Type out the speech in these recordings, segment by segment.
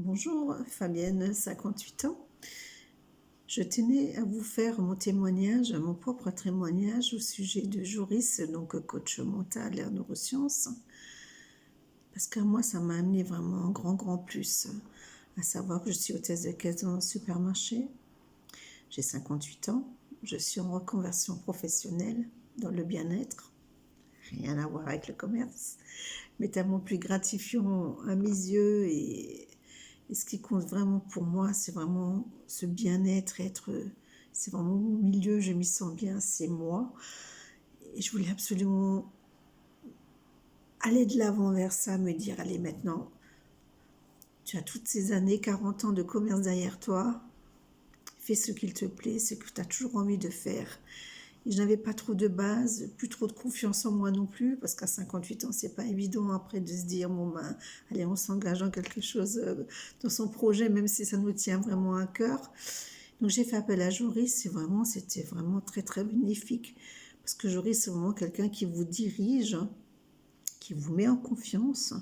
Bonjour, Fabienne, 58 ans. Je tenais à vous faire mon témoignage, mon propre témoignage au sujet de Joris, donc coach mental et en neurosciences, parce que moi, ça m'a amené vraiment un grand plus, à savoir que je suis hôtesse de caisse dans un supermarché, j'ai 58 ans, je suis en reconversion professionnelle dans le bien-être, rien à voir avec le commerce, mais tellement plus gratifiant à mes yeux et ce qui compte vraiment pour moi, c'est vraiment ce bien-être, c'est vraiment mon milieu, je m'y sens bien, c'est moi. Et je voulais absolument aller de l'avant vers ça, me dire, allez maintenant, tu as toutes ces années, 40 ans de commerce derrière toi, fais ce qu'il te plaît, ce que tu as toujours envie de faire. Et je n'avais pas trop de base, plus trop de confiance en moi non plus, parce qu'à 58 ans, c'est pas évident après de se dire, bon ben, allez, on s'engage dans quelque chose, dans son projet, même si ça nous tient vraiment à cœur. Donc j'ai fait appel à Joris, c'était vraiment très bénéfique, parce que Joris, c'est vraiment quelqu'un qui vous dirige, qui vous met en confiance,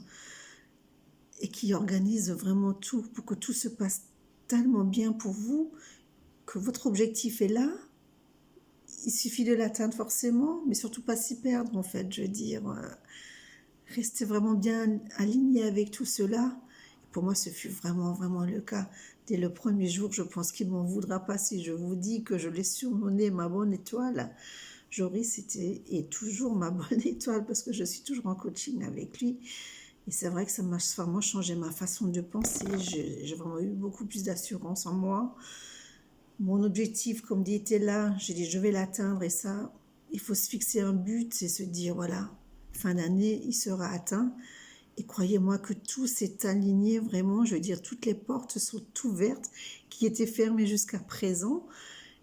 et qui organise vraiment tout pour que tout se passe tellement bien pour vous, que votre objectif est là. Il suffit de l'atteindre forcément, mais surtout pas s'y perdre en fait, je veux dire. Rester vraiment bien aligné avec tout cela. Et pour moi, ce fut vraiment le cas. Dès le premier jour, je pense qu'il ne m'en voudra pas si je vous dis que je l'ai surnommé ma bonne étoile. Joris c'était et toujours ma bonne étoile parce que je suis toujours en coaching avec lui. Et c'est vrai que ça m'a vraiment changé ma façon de penser. J'ai vraiment eu beaucoup plus d'assurance en moi. Mon objectif, comme dit, était là. J'ai dit, je vais l'atteindre. Et ça, il faut se fixer un but et se dire, voilà, fin d'année, il sera atteint. Et croyez-moi que tout s'est aligné vraiment. Je veux dire, toutes les portes sont ouvertes qui étaient fermées jusqu'à présent.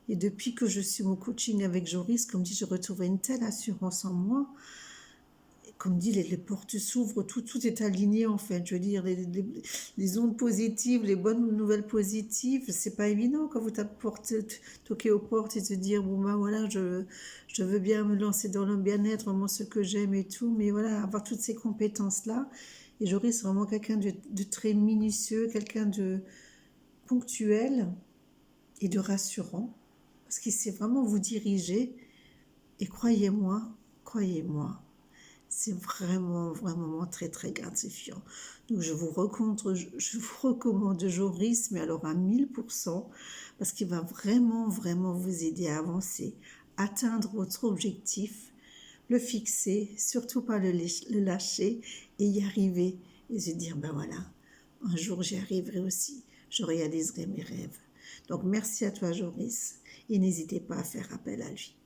Et depuis que je suis au coaching avec Joris, comme dit, je retrouve une telle assurance en moi. Comme dit, les portes s'ouvrent, tout est aligné en fait. Je veux dire, les ondes positives, les bonnes nouvelles positives, c'est pas évident quand vous toquez aux portes et se dire, bon ben voilà, je veux bien me lancer dans le bien-être, vraiment ce que j'aime et tout, mais voilà, avoir toutes ces compétences-là. Et Joris, c'est vraiment quelqu'un de très minutieux, quelqu'un de ponctuel et de rassurant, parce qu'il sait vraiment vous diriger. Et croyez-moi, c'est vraiment très gratifiant. Donc je vous recommande Joris, mais alors à 1000%, parce qu'il va vraiment vous aider à avancer, atteindre votre objectif, le fixer, surtout pas le lâcher et y arriver. Et se dire, ben voilà, un jour j'y arriverai aussi, je réaliserai mes rêves. Donc merci à toi Joris et n'hésitez pas à faire appel à lui.